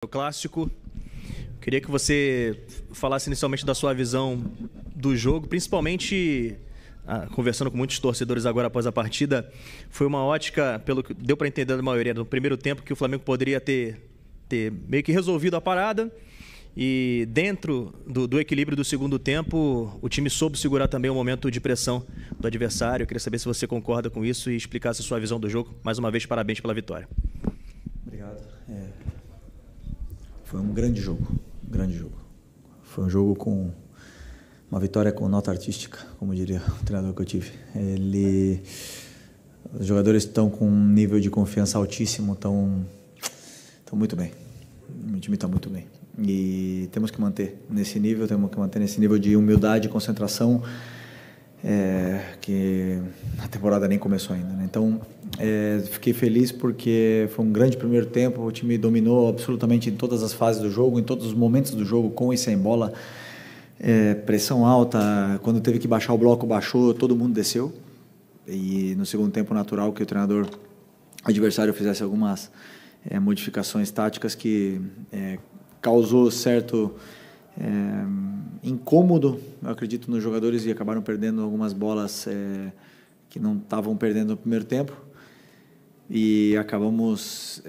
O clássico. Queria que você falasse inicialmente da sua visão do jogo, principalmente conversando com muitos torcedores agora após a partida. Foi uma ótica, pelo que deu para entender da maioria, no primeiro tempo, que o Flamengo poderia ter meio que resolvido a parada. E dentro do equilíbrio do segundo tempo, o time soube segurar também o momento de pressão do adversário. Eu queria saber se você concorda com isso e explicasse a sua visão do jogo. Mais uma vez, parabéns pela vitória. Obrigado. Foi um grande jogo, Foi um jogo com uma vitória com nota artística, como diria o treinador que eu tive. Os jogadores estão com um nível de confiança altíssimo, estão muito bem. O time está muito bem. E temos que manter nesse nível, de humildade e concentração, que a temporada nem começou ainda, né? Então, fiquei feliz porque foi um grande primeiro tempo, o time dominou absolutamente em todas as fases do jogo, em todos os momentos do jogo, com e sem bola, pressão alta, quando teve que baixar o bloco, baixou, todo mundo desceu. E no segundo tempo, natural que o treinador adversário fizesse algumas modificações táticas que causou certo incômodo, eu acredito, nos jogadores, e acabaram perdendo algumas bolas que não estavam perdendo no primeiro tempo, e acabamos,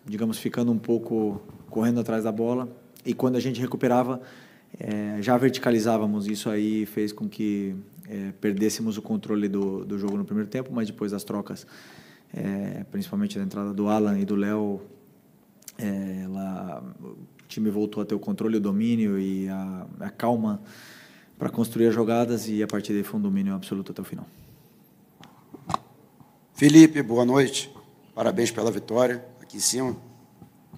digamos, ficando um pouco correndo atrás da bola, e quando a gente recuperava, já verticalizávamos. Isso aí fez com que perdêssemos o controle do jogo no primeiro tempo, mas depois das trocas, principalmente da entrada do Alan e do Léo, o time voltou a ter o controle, o domínio e a calma para construir as jogadas, e a partir daí foi um domínio absoluto até o final. Felipe, boa noite. Parabéns pela vitória aqui em cima.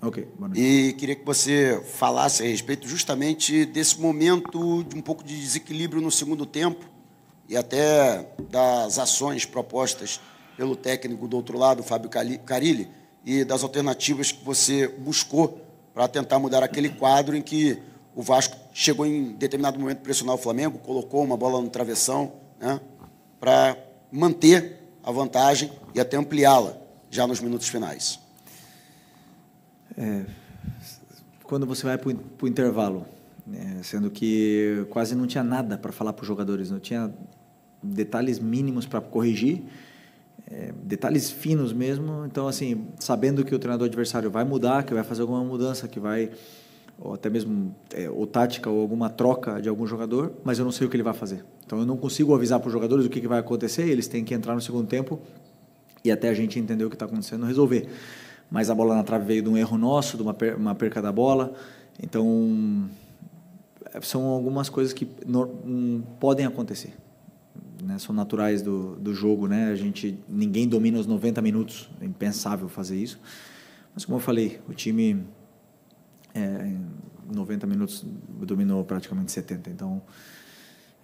Ok, boa noite. E queria que você falasse a respeito justamente desse momento de um pouco de desequilíbrio no segundo tempo e até das ações propostas pelo técnico do outro lado, Fábio Carille, e das alternativas que você buscou para tentar mudar aquele quadro em que o Vasco chegou em determinado momento a pressionar o Flamengo, colocou uma bola no travessão, né, para manter a vantagem e até ampliá-la já nos minutos finais. Quando você vai para o intervalo, sendo que quase não tinha nada para falar para os jogadores, não tinha detalhes mínimos para corrigir, detalhes finos mesmo. Então, assim, sabendo que o treinador adversário vai mudar, que vai fazer alguma mudança, que vai, ou até mesmo ou tática ou alguma troca de algum jogador, mas eu não sei o que ele vai fazer. Então, eu não consigo avisar para os jogadores o que vai acontecer. Eles têm que entrar no segundo tempo e, até a gente entender o que está acontecendo, resolver. Mas a bola na trave veio de um erro nosso, de uma perca da bola. Então, são algumas coisas que podem acontecer, né? São naturais do jogo, né? Ninguém domina os 90 minutos, é impensável fazer isso. Mas, como eu falei, o time em 90 minutos dominou praticamente 70. Então,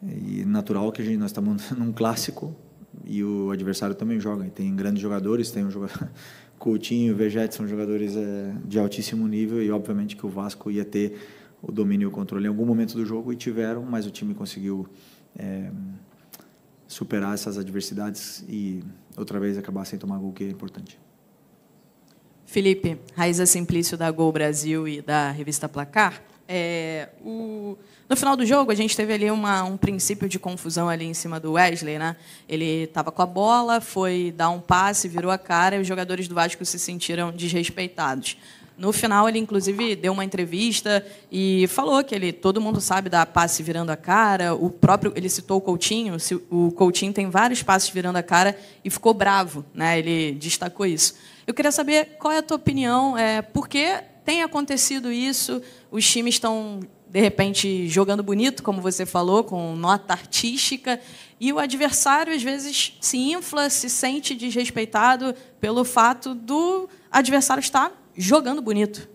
é natural que nós estamos num clássico e o adversário também joga. E tem grandes jogadores, tem um jogador Coutinho e o Vegete, são jogadores de altíssimo nível, e obviamente que o Vasco ia ter o domínio e o controle em algum momento do jogo, e tiveram, mas o time conseguiu superar essas adversidades e outra vez acabar sem tomar gol, que é importante. Felipe, Raíza Simplício, da Gol Brasil e da revista Placar. No final do jogo, a gente teve ali um princípio de confusão ali em cima do Wesley, né? Ele estava com a bola, foi dar um passe, virou a cara, e os jogadores do Vasco se sentiram desrespeitados. No final, ele, inclusive, deu uma entrevista e falou que todo mundo sabe dar passe virando a cara. Ele citou o Coutinho. O Coutinho tem vários passes virando a cara e ficou bravo, né? Ele destacou isso. Eu queria saber qual é a tua opinião, por que tem acontecido isso? Os times estão, de repente, jogando bonito, como você falou, com nota artística, e o adversário, às vezes, se infla, se sente desrespeitado pelo fato do adversário estar jogando bonito.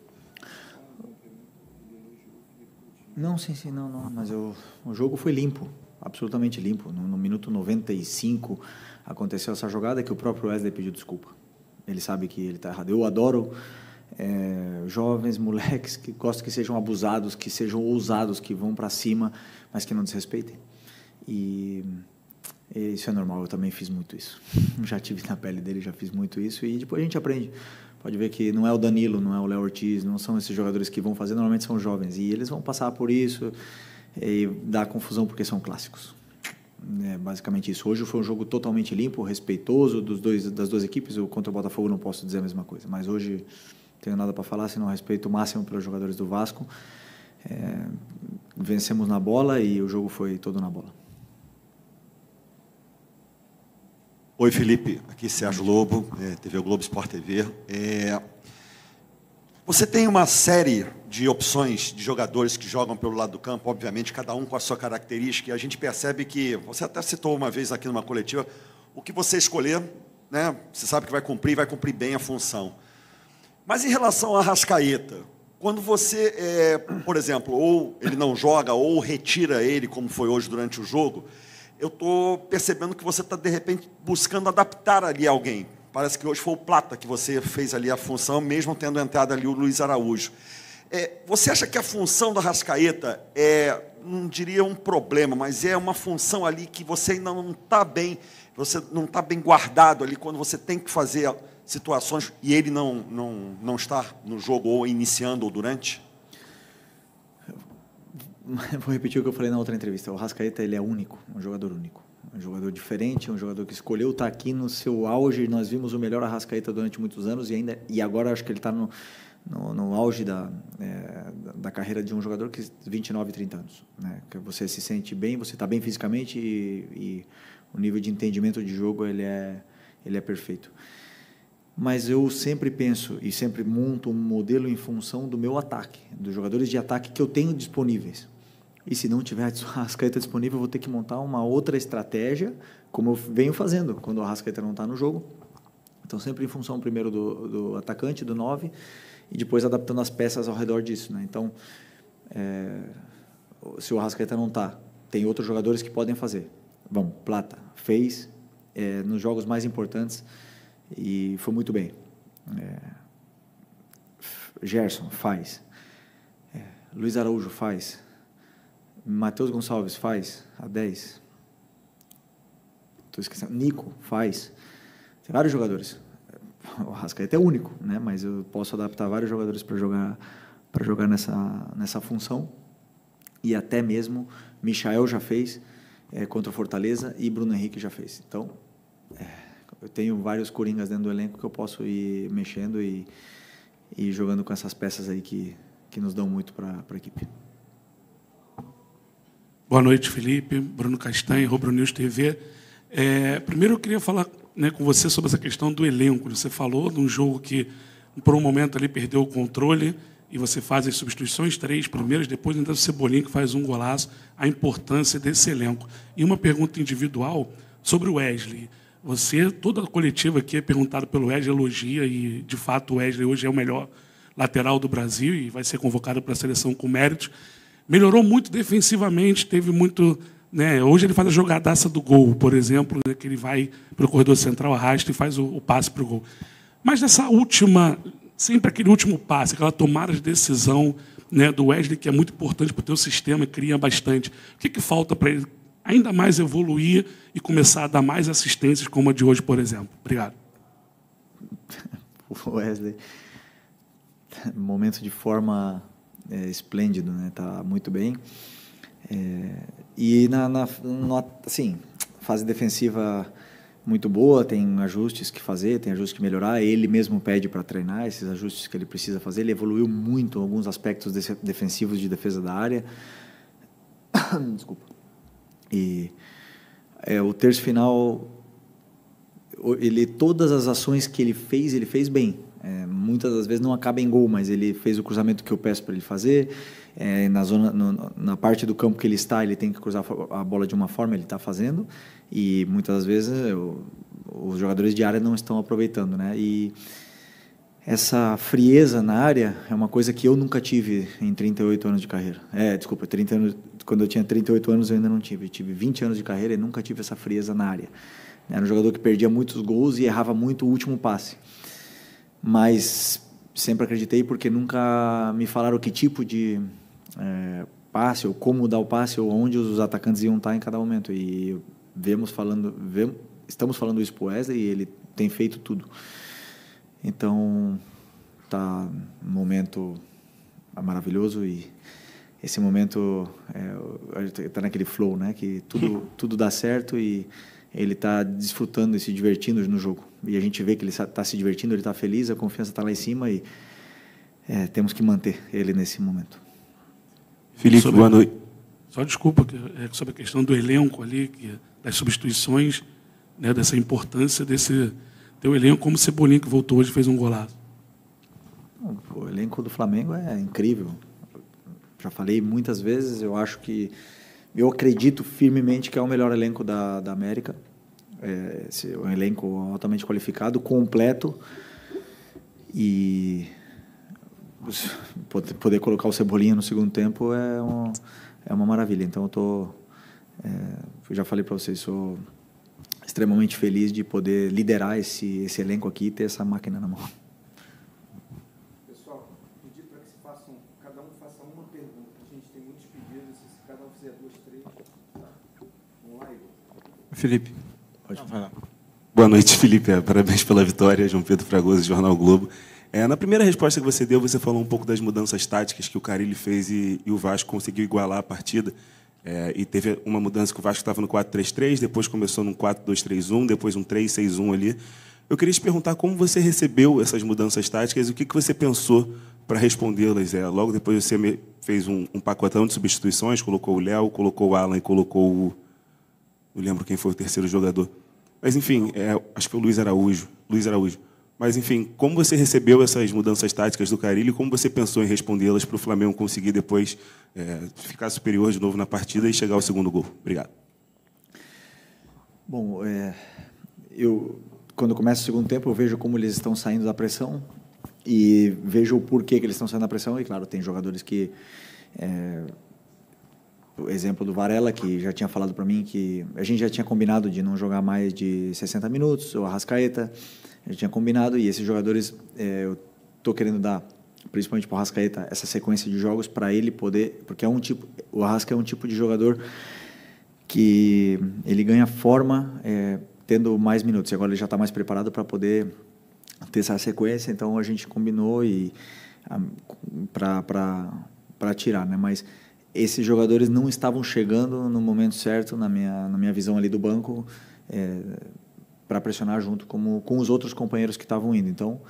Não, sim, não, mas o jogo foi limpo, absolutamente limpo. No minuto 95 aconteceu essa jogada que o próprio Wesley pediu desculpa. Ele sabe que ele está errado. Eu adoro jovens, moleques que gostam que sejam abusados, que sejam ousados, que vão para cima, mas que não desrespeitem. E isso é normal, eu também fiz muito isso. Já tive na pele dele, já fiz muito isso, e depois a gente aprende. A pode ver que não é o Danilo, não é o Léo Ortiz, não são esses jogadores que vão fazer, normalmente são jovens. E eles vão passar por isso e dar confusão porque são clássicos. É basicamente isso. Hoje foi um jogo totalmente limpo, respeitoso das duas equipes. Contra o Botafogo não posso dizer a mesma coisa, mas hoje não tenho nada para falar, senão respeito máximo pelos jogadores do Vasco. Vencemos na bola e o jogo foi todo na bola. Oi, Felipe. Aqui Sérgio Lobo, TV Globo Sport TV. Você tem uma série de opções de jogadores que jogam pelo lado do campo, obviamente, cada um com a sua característica, e a gente percebe que, você até citou uma vez aqui numa coletiva, o que você escolher, né, você sabe que vai cumprir bem a função. Mas em relação ao Arrascaeta, quando você, por exemplo, ou ele não joga, ou retira ele, como foi hoje durante o jogo, eu estou percebendo que você está, de repente, buscando adaptar ali alguém. Parece que hoje foi o Plata que você fez ali a função, mesmo tendo entrado ali o Luiz Araújo. Você acha que a função do Arrascaeta não diria um problema, mas é uma função ali que você ainda não está bem, você não está bem guardado ali quando você tem que fazer situações e ele não está no jogo ou iniciando ou durante? Vou repetir o que eu falei na outra entrevista. O Arrascaeta, ele é único, um jogador único. Um jogador diferente, um jogador que escolheu estar aqui no seu auge. Nós vimos o melhor Arrascaeta durante muitos anos e agora acho que ele está no auge da carreira de um jogador que 29, 30 anos. Né? Que você se sente bem, você está bem fisicamente e o nível de entendimento de jogo ele é perfeito. Mas eu sempre penso e sempre monto um modelo em função do meu ataque, dos jogadores de ataque que eu tenho disponíveis. E se não tiver a Arrascaeta disponível, eu vou ter que montar uma outra estratégia, como eu venho fazendo quando o Arrascaeta não está no jogo. Então, sempre em função primeiro do atacante, do 9, e depois adaptando as peças ao redor disso. Né? Então, se o Arrascaeta não está, tem outros jogadores que podem fazer. Bom, Plata fez nos jogos mais importantes e foi muito bem. Gerson faz. Luiz Araújo faz. Matheus Gonçalves faz a 10. Estou esquecendo. Nico faz. Tem vários jogadores. O Arrascaeta é único, né? Mas eu posso adaptar vários jogadores para jogar nessa função. E até mesmo Michael já fez contra o Fortaleza e Bruno Henrique já fez. Então, eu tenho vários coringas dentro do elenco que eu posso ir mexendo e jogando com essas peças aí que nos dão muito para a equipe. Boa noite, Felipe. Bruno Castanho, Rubro News TV. Primeiro eu queria falar, né, com você sobre essa questão do elenco. Você falou de um jogo que, por um momento, ali perdeu o controle e você faz as substituições, 3 primeiras, depois ainda o Cebolinha que faz um golaço, a importância desse elenco. E uma pergunta individual sobre o Wesley. Toda a coletiva aqui é perguntada pelo Wesley, elogia, e, de fato, o Wesley hoje é o melhor lateral do Brasil e vai ser convocado para a seleção com méritos. Melhorou muito defensivamente, teve muito... Né, hoje ele faz a jogadaça do gol, por exemplo, né, que ele vai para o corredor central, arrasta e faz o passe para o gol. Mas nessa última, sempre aquele último passe, aquela tomada de decisão, né, do Wesley, que é muito importante para o teu sistema, cria bastante. O que falta para ele ainda mais evoluir e começar a dar mais assistências, como a de hoje, por exemplo? Obrigado. O Wesley, momento de forma... esplêndido, né? Tá muito bem. E assim, fase defensiva muito boa, tem ajustes que fazer, tem ajustes que melhorar. Ele mesmo pede para treinar esses ajustes que ele precisa fazer. Ele evoluiu muito em alguns aspectos defensivos de defesa da área. Desculpa. E o terço final, todas as ações que ele fez bem. Muitas das vezes não acaba em gol, mas ele fez o cruzamento que eu peço para ele fazer. Na parte do campo que ele está, ele tem que cruzar a bola de uma forma, ele está fazendo. E muitas das vezes os jogadores de área não estão aproveitando, né? E essa frieza na área é uma coisa que eu nunca tive em 38 anos de carreira. 30 anos, quando eu tinha 38 anos eu ainda não tive. Tive 20 anos de carreira e nunca tive essa frieza na área. Era um jogador que perdia muitos gols e errava muito o último passe. Mas sempre acreditei porque nunca me falaram que tipo de passe, ou como dar o passe, ou onde os atacantes iam estar em cada momento. E estamos falando isso para o Wesley e ele tem feito tudo. Então, está num momento maravilhoso e esse momento está naquele flow, né? Que tudo dá certo e ele está desfrutando e se divertindo no jogo. E a gente vê que ele está se divertindo, ele está feliz, a confiança está lá em cima e temos que manter ele nesse momento. Felipe, boa noite. Só desculpa, sobre a questão do elenco ali, das substituições, né, dessa importância desse teu elenco, como o Cebolinha, que voltou hoje e fez um golaço. O elenco do Flamengo é incrível. Já falei muitas vezes, eu acredito firmemente que é o melhor elenco da América. É um elenco altamente qualificado, completo, e poder colocar o Cebolinha no segundo tempo é uma maravilha. Então eu já falei para vocês, sou extremamente feliz de poder liderar esse elenco aqui e ter essa máquina na mão. Pessoal, pedir para que cada um faça uma pergunta. A gente tem muitos pedidos, se cada um fizer 2, 3, tá. Vamos lá, Igor. Felipe. Pode falar. Boa noite, Felipe. Parabéns pela vitória. João Pedro Fragoso, Jornal Globo. Na primeira resposta que você deu, você falou um pouco das mudanças táticas que o Carille fez e o Vasco conseguiu igualar a partida. E teve uma mudança que o Vasco estava no 4-3-3, depois começou num 4-2-3-1, depois um 3-6-1 ali. Eu queria te perguntar como você recebeu essas mudanças táticas e o que você pensou para respondê-las. Logo depois você fez um pacotão de substituições, colocou o Léo, colocou o Alan e colocou o... Não lembro quem foi o terceiro jogador. Mas, enfim, acho que foi o Luiz Araújo. Mas, enfim, como você recebeu essas mudanças táticas do Carille e como você pensou em respondê-las para o Flamengo conseguir depois ficar superior de novo na partida e chegar ao segundo gol? Obrigado. Bom, quando começa o segundo tempo, eu vejo como eles estão saindo da pressão e vejo o porquê que eles estão saindo da pressão. E, claro, tem jogadores que... o exemplo do Varela, que já tinha falado para mim que a gente já tinha combinado de não jogar mais de 60 minutos, o Arrascaeta... A gente tinha combinado e esses jogadores, eu estou querendo dar, principalmente para o Arrascaeta, essa sequência de jogos para ele poder, porque o Arrasca é um tipo de jogador que ele ganha forma tendo mais minutos. E agora ele já está mais preparado para poder ter essa sequência. Então a gente combinou para tirar, né? Mas esses jogadores não estavam chegando no momento certo na minha visão ali do banco. Para pressionar junto com os outros companheiros que estavam indo. Então,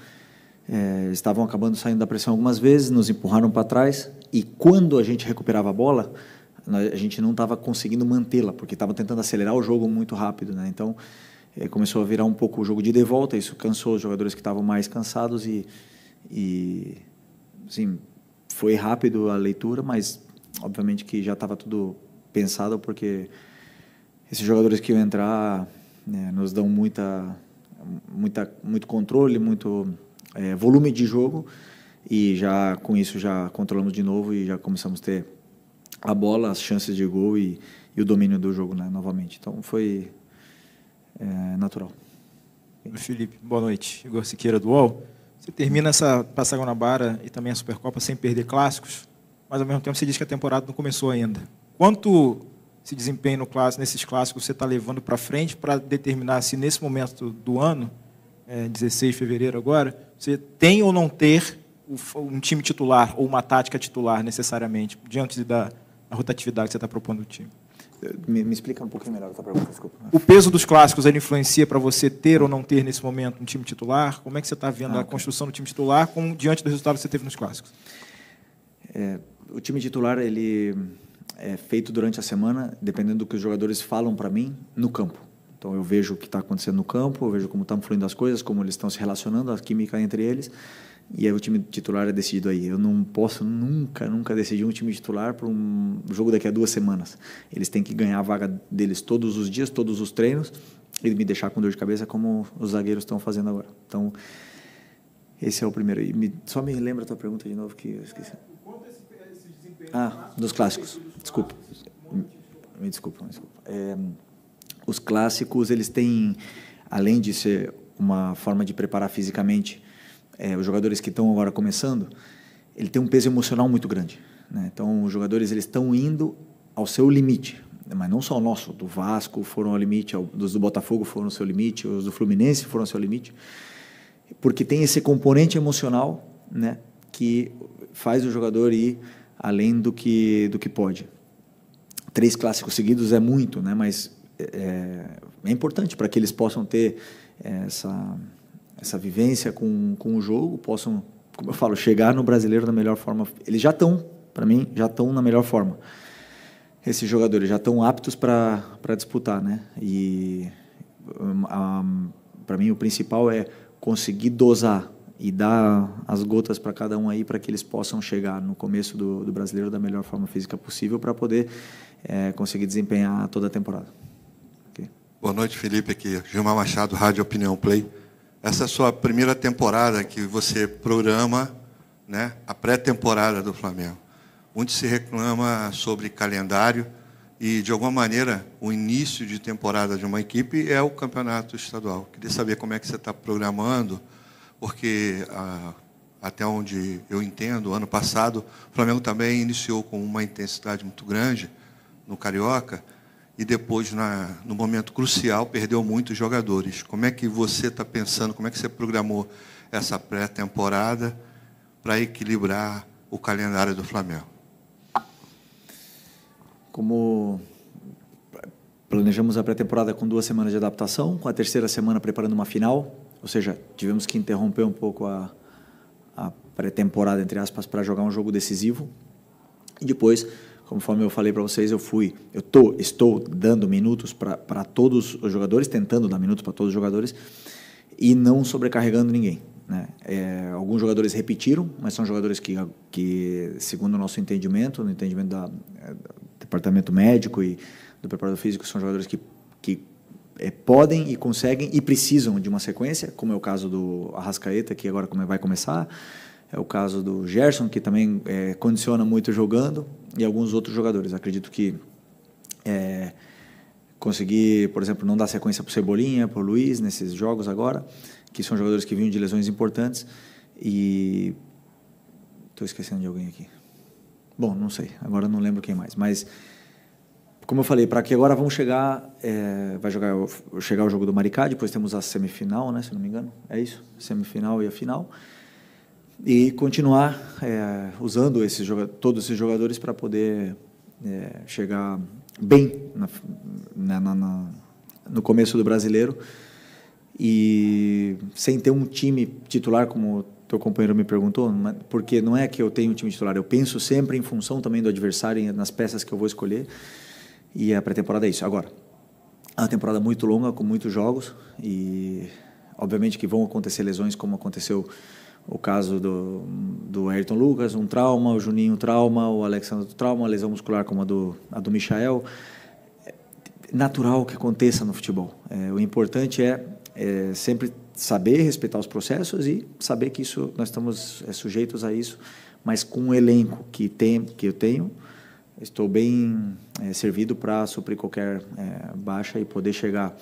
estavam acabando saindo da pressão algumas vezes, nos empurraram para trás, e quando a gente recuperava a bola, a gente não estava conseguindo mantê-la, porque estava tentando acelerar o jogo muito rápido, né? Então, começou a virar um pouco o jogo de ida e volta, isso cansou os jogadores que estavam mais cansados e assim, foi rápido a leitura, mas obviamente que já estava tudo pensado, porque esses jogadores que iam entrar... nos dão muito controle, muito volume de jogo, e já com isso já controlamos de novo e já começamos a ter a bola, as chances de gol e o domínio do jogo, né, novamente. Então foi natural. Felipe, boa noite. Igor Siqueira do UOL. Você termina essa Taça Guanabara e também a Supercopa sem perder clássicos, mas ao mesmo tempo você diz que a temporada não começou ainda. Quanto esse desempenho nesses clássicos você está levando para frente para determinar se nesse momento do ano, 16 de fevereiro agora, você tem ou não ter um time titular ou uma tática titular necessariamente, diante da rotatividade que você está propondo do time? Me explica um pouquinho melhor essa pergunta, desculpa. O peso dos clássicos, ele influencia para você ter ou não ter nesse momento um time titular? Como é que você está vendo a construção do time titular diante do resultado que você teve nos clássicos? O time titular, ele... é feito durante a semana, dependendo do que os jogadores falam para mim no campo. Então eu vejo o que está acontecendo no campo, eu vejo como estão fluindo as coisas, como eles estão se relacionando, a química entre eles, e aí o time titular é decidido aí. Eu não posso nunca decidir um time titular para um jogo daqui a 2 semanas. Eles têm que ganhar a vaga deles todos os dias, todos os treinos, e me deixar com dor de cabeça como os zagueiros estão fazendo agora. Então esse é o primeiro. E só me lembra a tua pergunta de novo, que eu esqueci. Dos clássicos. Desculpa. Me desculpa. Os clássicos, eles têm, além de ser uma forma de preparar fisicamente os jogadores que estão agora começando, ele tem um peso emocional muito grande, né? Então, os jogadores eles estão indo ao seu limite, mas não só o nosso, do Vasco foram ao limite, dos do Botafogo foram ao seu limite, os do Fluminense foram ao seu limite, porque tem esse componente emocional né, que faz o jogador ir além do que pode. 3 clássicos seguidos é muito, né, mas é importante para que eles possam ter essa vivência com o jogo, possam, como eu falo, chegar no Brasileiro da melhor forma. Eles já estão, para mim, já estão na melhor forma. Esses jogadores já estão aptos para disputar, né? E para mim o principal é conseguir dosar e dar as gotas para cada um aí, para que eles possam chegar no começo do Brasileiro da melhor forma física possível, para poder conseguir desempenhar toda a temporada. Okay. Boa noite, Felipe, aqui Gilmar Machado, Rádio Opinião Play. Essa é a sua primeira temporada que você programa, né, a pré-temporada do Flamengo. Muito se reclama sobre calendário e, de alguma maneira, o início de temporada de uma equipe é o campeonato estadual. Queria saber como é que você está programando, porque, até onde eu entendo, ano passado, o Flamengo também iniciou com uma intensidade muito grande no Carioca e depois, no momento crucial, perdeu muitos jogadores. Como é que você está pensando, como é que você programou essa pré-temporada para equilibrar o calendário do Flamengo? Como planejamos a pré-temporada com 2 semanas de adaptação, com a 3ª semana preparando uma final, ou seja, tivemos que interromper um pouco a pré-temporada, entre aspas, para jogar um jogo decisivo. E depois, conforme eu falei para vocês, estou dando minutos para todos os jogadores, tentando dar minutos para todos os jogadores e não sobrecarregando ninguém, né? Alguns jogadores repetiram, mas são jogadores que segundo o nosso entendimento, no entendimento do departamento médico e do preparador físico, são jogadores que podem e conseguem e precisam de uma sequência, como é o caso do Arrascaeta, que agora vai começar, é o caso do Gerson, que também condiciona muito jogando, e alguns outros jogadores. Acredito que conseguir, por exemplo, não dar sequência para o Cebolinha, para o Luiz, nesses jogos agora, que são jogadores que vinham de lesões importantes, e estou esquecendo de alguém aqui. Bom, não sei, agora não lembro quem mais, mas como eu falei, para que agora vamos chegar, vai chegar o jogo do Maricá, depois temos a semifinal, né, se não me engano, é isso, semifinal e a final, e continuar usando todos esses jogadores para poder chegar bem no começo do Brasileiro e sem ter um time titular, como teu companheiro me perguntou, porque não é que eu tenho um time titular, eu penso sempre em função também do adversário, nas peças que eu vou escolher, e a pré-temporada é isso. Agora, é uma temporada muito longa, com muitos jogos, e obviamente que vão acontecer lesões, como aconteceu o caso do Ayrton Lucas, um trauma, o Juninho um trauma, o Alexandre trauma, uma lesão muscular como a do Michael. É natural que aconteça no futebol. O importante é sempre saber respeitar os processos e saber que isso nós estamos sujeitos a isso, mas com o elenco que eu tenho, estou bem servido para suprir qualquer baixa e poder chegar,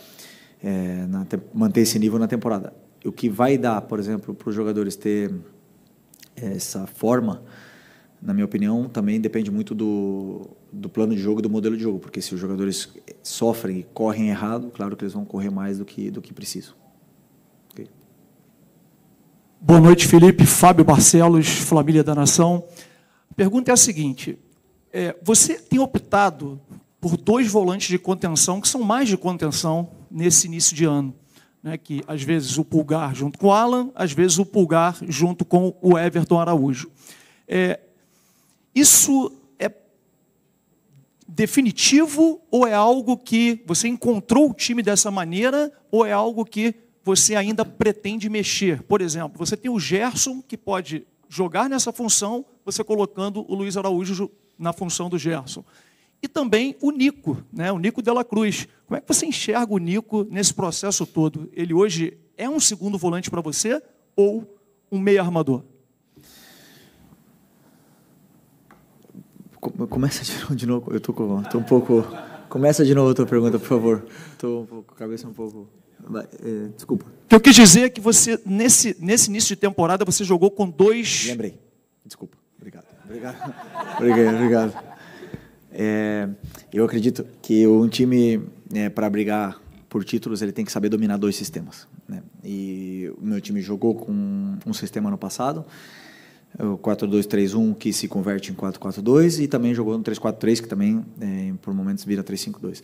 manter esse nível na temporada. O que vai dar, por exemplo, para os jogadores ter essa forma, na minha opinião, também depende muito do plano de jogo e do modelo de jogo, porque se os jogadores sofrem e correm errado, claro que eles vão correr mais do que precisam. Okay. Boa noite, Felipe. Fábio Barcelos, Família da Nação. A pergunta é a seguinte: você tem optado por 2 volantes de contenção, que são mais de contenção nesse início de ano, né? Que às vezes o Pulgar junto com o Alan, às vezes o Pulgar junto com o Everton Araújo. Isso é definitivo ou é algo que você encontrou o time dessa maneira ou é algo que você ainda pretende mexer? Por exemplo, você tem o Gerson, que pode jogar nessa função, você colocando o Luiz Araújo na função do Gerson. E também o Nico, né? O Nico de la Cruz. Como é que você enxerga o Nico nesse processo todo? Ele hoje é um segundo volante para você ou um meio armador? Começa de novo. Eu tô um pouco. Começa de novo a tua pergunta, por favor. Estou com a cabeça um pouco. Desculpa. O que eu quis dizer é que você, nesse início de temporada, você jogou com 2... Lembrei. Desculpa. Obrigado. Eu acredito que um time, para brigar por títulos, ele tem que saber dominar 2 sistemas, né? E o meu time jogou com um sistema no passado, o 4-2-3-1, que se converte em 4-4-2, e também jogou no 3-4-3, que também, por momentos, vira 3-5-2.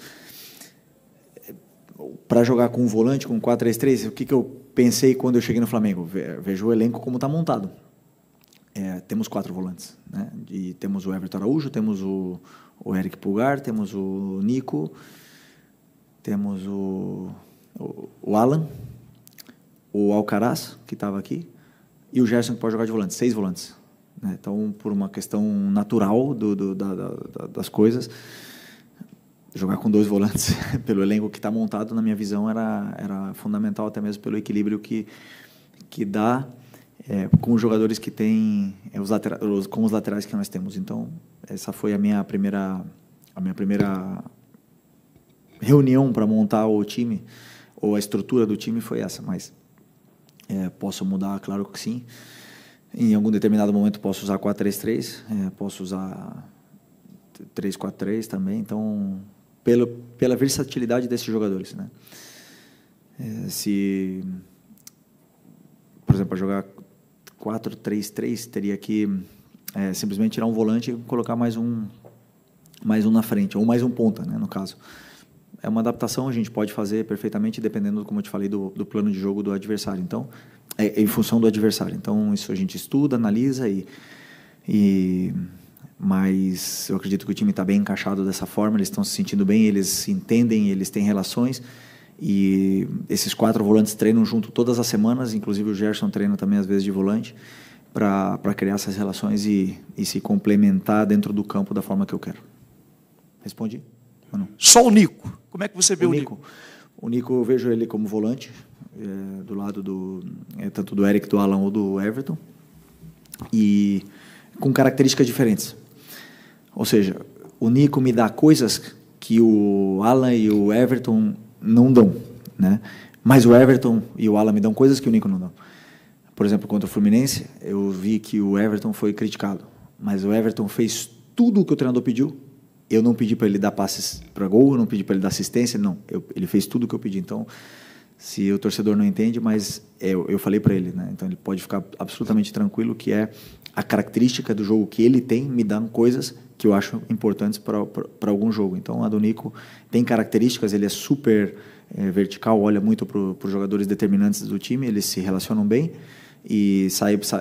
Para jogar com um volante, com 4-3-3, o que eu pensei quando eu cheguei no Flamengo? Vejo o elenco como está montado. Temos 4 volantes, né? E temos o Everton Araújo, temos o Eric Pulgar, temos o Nico, temos o Alan, o Alcaraz, que estava aqui, e o Gerson, que pode jogar de volante, 6 volantes, né? Então, por uma questão natural das coisas, jogar com 2 volantes pelo elenco que está montado, na minha visão, era fundamental, até mesmo pelo equilíbrio que dá com os jogadores que têm com os laterais que nós temos. Então, essa foi a minha primeira reunião para montar o time, ou a estrutura do time foi essa, mas posso mudar, claro que sim. Em algum determinado momento posso usar 4-3-3, posso usar 3-4-3 também, então, pela versatilidade desses jogadores, né? Se, por exemplo, para jogar 4-3-3, teria que simplesmente tirar um volante e colocar mais um na frente, ou mais um ponta, né, no caso. É uma adaptação, a gente pode fazer perfeitamente, dependendo, como eu te falei, do plano de jogo do adversário. Então, em função do adversário. Então, isso a gente estuda, analisa, mas eu acredito que o time está bem encaixado dessa forma, eles estão se sentindo bem, eles se entendem, eles têm relações, e esses 4 volantes treinam junto todas as semanas, inclusive o Gerson treina também às vezes de volante, para criar essas relações e se complementar dentro do campo da forma que eu quero. Respondi? Ou não? Só o Nico. Como é que você vê o Nico? O Nico, eu vejo ele como volante, do lado tanto do Eric, do Alan ou do Everton, e com características diferentes. Ou seja, o Nico me dá coisas que o Alan e o Everton não dão, né? Mas o Everton e o Alan me dão coisas que o Nico não dá. Por exemplo, contra o Fluminense, eu vi que o Everton foi criticado, mas o Everton fez tudo o que o treinador pediu. Eu não pedi para ele dar passes para gol, eu não pedi para ele dar assistência, não. Ele fez tudo o que eu pedi. Então, se o torcedor não entende, mas eu falei para ele, né? Então ele pode ficar absolutamente tranquilo que a característica do jogo que ele tem me dão coisas que eu acho importantes para algum jogo. Então, a do Nico tem características, ele é super vertical, olha muito para os jogadores determinantes do time, eles se relacionam bem e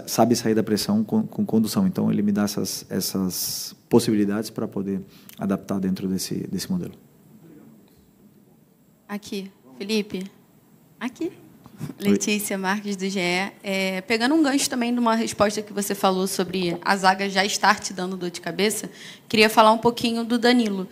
sabe sair da pressão com condução. Então, ele me dá essas possibilidades para poder adaptar dentro desse modelo. Aqui, Felipe. Aqui. Letícia Marques, do GE. Pegando um gancho também de uma resposta que você falou sobre a zaga já estar te dando dor de cabeça, queria falar um pouquinho do Danilo.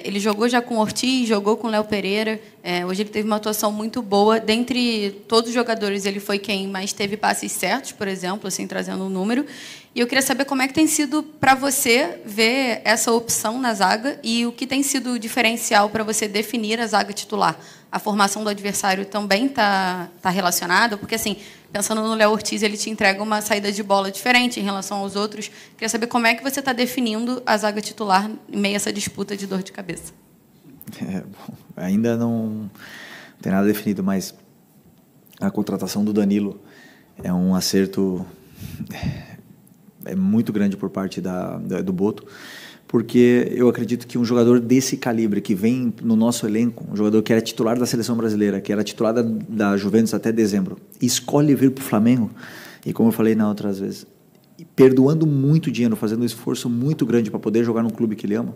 Ele jogou já com o Ortiz, jogou com o Léo Pereira. Hoje ele teve uma atuação muito boa. Dentre todos os jogadores, ele foi quem mais teve passes certos, por exemplo, assim, trazendo um número. E eu queria saber como é que tem sido para você ver essa opção na zaga e o que tem sido o diferencial para você definir a zaga titular. A formação do adversário também está relacionada? Porque, assim, pensando no Léo Ortiz, ele te entrega uma saída de bola diferente em relação aos outros. Queria saber como é que você está definindo a zaga titular em meio a essa disputa de dor de cabeça. Bom, ainda não tem nada definido, mas a contratação do Danilo é um acerto muito grande por parte do Boto, porque eu acredito que um jogador desse calibre, que vem no nosso elenco, um jogador que era titular da Seleção Brasileira, que era titular da Juventus até dezembro, escolhe vir para o Flamengo, e como eu falei na outras vezes, perdoando muito dinheiro, fazendo um esforço muito grande para poder jogar no clube que ele ama,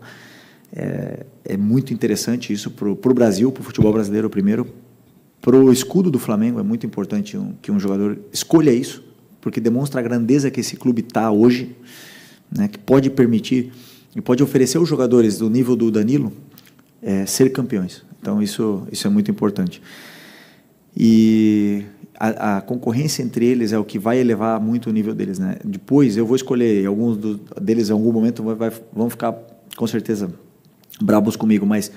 é muito interessante isso para o Brasil, para o futebol brasileiro primeiro, para o escudo do Flamengo é muito importante que um jogador escolha isso, porque demonstra a grandeza que esse clube está hoje, né, que pode permitir e pode oferecer aos jogadores do nível do Danilo ser campeões. Então, isso é muito importante. E a concorrência entre eles é o que vai elevar muito o nível deles, né? Depois, eu vou escolher, alguns deles em algum momento vão ficar, com certeza, brabos comigo, mas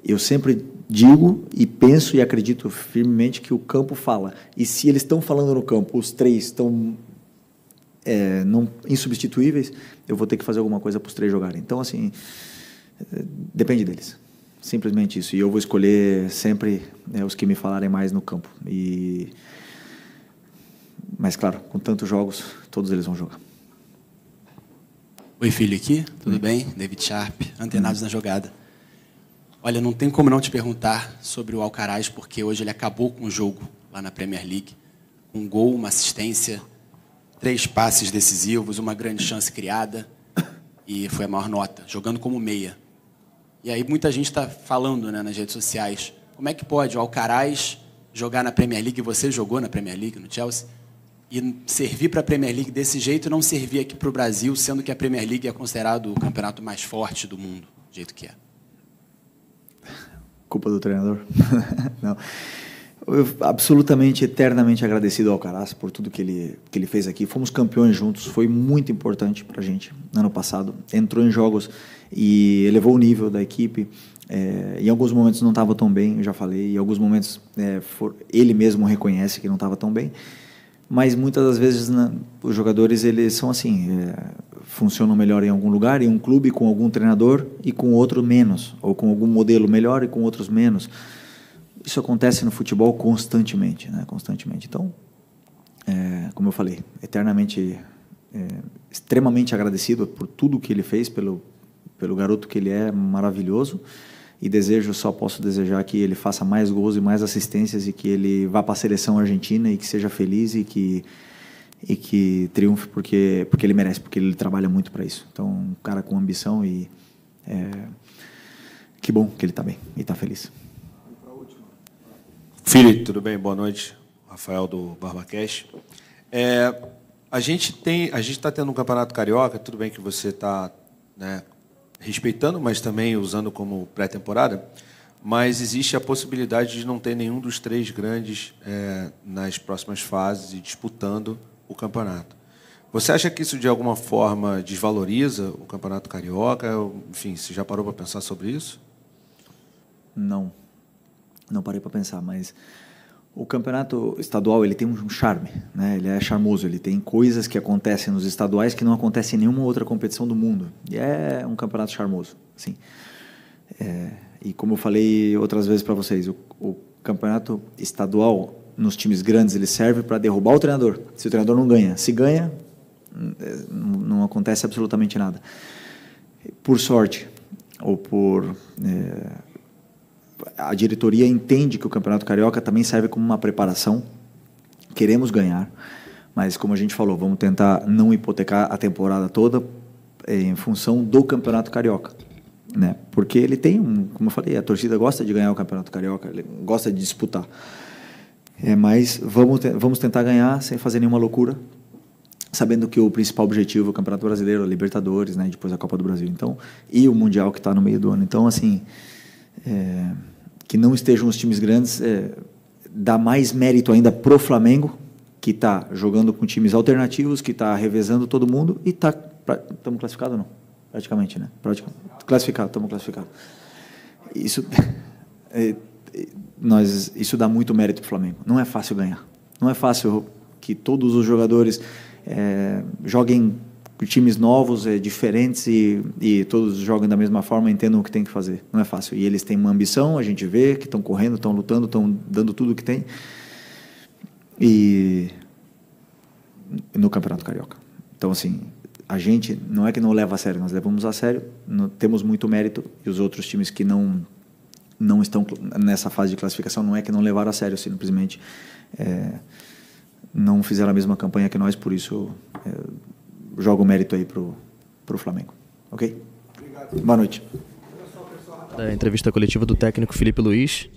eu sempre digo e penso e acredito firmemente que o campo fala. E se eles estão falando no campo, os 3 estão insubstituíveis, eu vou ter que fazer alguma coisa para os 3 jogarem. Então, assim, depende deles. Simplesmente isso. E eu vou escolher sempre os que me falarem mais no campo. Mas, claro, com tantos jogos, todos eles vão jogar. Oi, filho, aqui, tudo bem? David Sharp, antenados na jogada. Olha, não tem como não te perguntar sobre o Alcaraz, porque hoje ele acabou com o jogo lá na Premier League. Um gol, uma assistência, 3 passes decisivos, uma grande chance criada, e foi a maior nota, jogando como meia. E aí muita gente está falando, né, nas redes sociais, como é que pode o Alcaraz jogar na Premier League, você jogou na Premier League, no Chelsea, e servir para a Premier League desse jeito e não servir aqui para o Brasil, sendo que a Premier League é considerado o campeonato mais forte do mundo, do jeito que é. Culpa do treinador? Não. Eu absolutamente, eternamente agradecido ao Alcaraz por tudo que ele fez aqui. Fomos campeões juntos, foi muito importante para a gente no ano passado. Entrou em jogos e elevou o nível da equipe. Em alguns momentos não estava tão bem, eu já falei. Em alguns momentos ele mesmo reconhece que não estava tão bem. Mas muitas das vezes os jogadores eles são assim, funcionam melhor em algum lugar, em um clube com algum treinador e com outro menos, ou com algum modelo melhor e com outros menos. Isso acontece no futebol constantemente, né? Constantemente. Então, como eu falei, eternamente, extremamente agradecido por tudo que ele fez, pelo garoto que ele é, maravilhoso. E só posso desejar que ele faça mais gols e mais assistências e que ele vá para a seleção argentina e que seja feliz e que triunfe porque ele merece, porque ele trabalha muito para isso. Então, um cara com ambição e que bom que ele está bem e está feliz. Felipe, tudo bem? Boa noite. Rafael do BarbaCast. A gente está tendo um campeonato carioca, tudo bem que você está, né, respeitando, mas também usando como pré-temporada, mas existe a possibilidade de não ter nenhum dos 3 grandes nas próximas fases e disputando o campeonato. Você acha que isso, de alguma forma, desvaloriza o campeonato carioca? Enfim, você já parou para pensar sobre isso? Não parei para pensar, mas o campeonato estadual ele tem um charme, né? Ele é charmoso, ele tem coisas que acontecem nos estaduais que não acontecem em nenhuma outra competição do mundo. E é um campeonato charmoso, assim. E como eu falei outras vezes para vocês, o campeonato estadual nos times grandes ele serve para derrubar o treinador. Se o treinador não ganha, se ganha, não acontece absolutamente nada. Por sorte ou por a diretoria entende que o Campeonato Carioca também serve como uma preparação. Queremos ganhar, mas como a gente falou, vamos tentar não hipotecar a temporada toda em função do Campeonato Carioca, né? Porque ele tem como eu falei, a torcida gosta de ganhar o Campeonato Carioca, ele gosta de disputar. Mas vamos tentar ganhar sem fazer nenhuma loucura, sabendo que o principal objetivo é o Campeonato Brasileiro, a Libertadores, né? Depois a Copa do Brasil, então, e o Mundial que está no meio do ano. Então, assim, que não estejam os times grandes dá mais mérito ainda pro Flamengo, que está jogando com times alternativos, que está revezando todo mundo e estamos classificados ou não? Praticamente, né? Estamos classificados. Isso isso dá muito mérito pro Flamengo. Não é fácil ganhar. Não é fácil que todos os jogadores joguem com times novos, diferentes e todos joguem da mesma forma, entendam o que tem que fazer. Não é fácil. E eles têm uma ambição, a gente vê que estão correndo, estão lutando, estão dando tudo o que tem. E no Campeonato Carioca. Então, assim, a gente não é que não leva a sério, nós levamos a sério, temos muito mérito, e os outros times que não estão nessa fase de classificação não é que não levaram a sério, simplesmente não fizeram a mesma campanha que nós, por isso jogo o mérito aí pro Flamengo. Ok? Obrigado. Boa noite. Da entrevista coletiva do técnico Felipe Luiz.